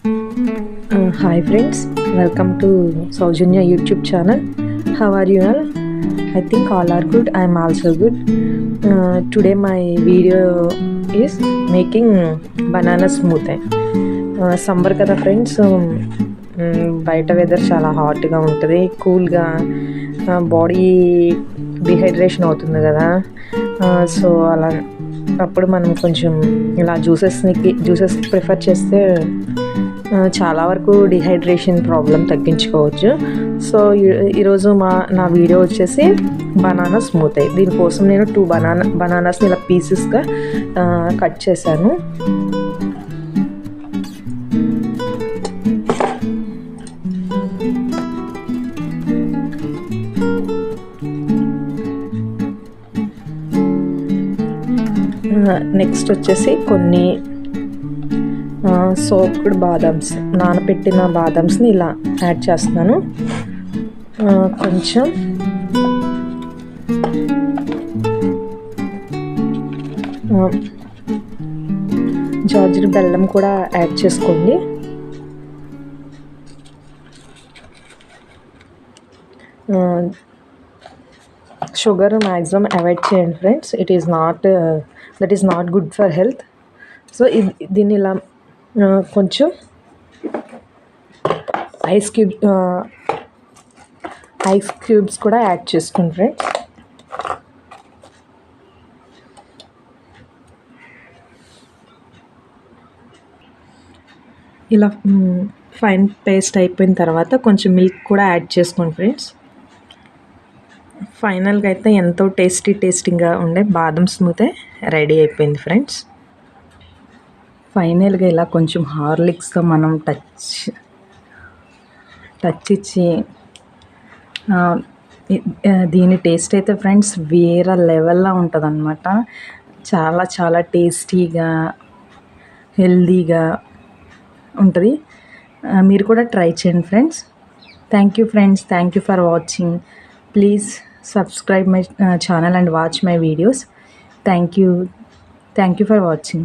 Hi friends, welcome to Saujanya YouTube channel. How are you all? I think all are good. I am also good. Today my video is making banana smoothie. Summer kada friends, బయట weather చాలా హాట్గా ఉంటుంది, కూల్గా body dehydration అవుతుంది కదా. So అలా అప్పుడు మనం కొంచెం ఇలా జ్యూసెస్ ప్రిఫర్ చేస్తే చాలా వరకు డిహైడ్రేషన్ ప్రాబ్లం తగ్గించుకోవచ్చు. సో ఈరోజు నా వీడియో వచ్చేసి బనానా స్మూతీ. దీనికోసం నేను 2 బనానాస్ని ఇలా పీసెస్గా కట్ చేశాను. నెక్స్ట్ వచ్చేసి కొన్ని సోక్డ్ బాదామ్స్, నానబెట్టిన బాదామ్స్ని ఇలా యాడ్ చేస్తున్నాను. కొంచెం జార్జర్ బెల్లం కూడా యాడ్ చేసుకోండి. షుగర్ మ్యాక్సిమం అవాయిడ్ చేయండి friends. That is not good for health. So దీన్ని ఇలా కొంచెం ఐస్ క్యూబ్స్ కూడా యాడ్ చేసుకోండి ఫ్రెండ్స్. ఇలా ఫైన్ పేస్ట్ అయిపోయిన తర్వాత కొంచెం మిల్క్ కూడా యాడ్ చేసుకోండి ఫ్రెండ్స్. ఫైనల్గా అయితే ఎంతో టేస్టీగా ఉండే బాదం స్మూతీ రెడీ అయిపోయింది ఫ్రెండ్స్. ఫైనల్గా ఇలా కొంచెం హార్లిక్స్తో మనం టచ్ ఇచ్చి దీని టేస్ట్ అయితే ఫ్రెండ్స్ వేరే లెవెల్లో ఉంటుంది అన్నమాట. చాలా చాలా టేస్టీగా హెల్దీగా ఉంటుంది. మీరు కూడా ట్రై చేయండి friends. Thank you friends. Thank you for watching. Please subscribe my channel and watch my videos. Thank you for watching.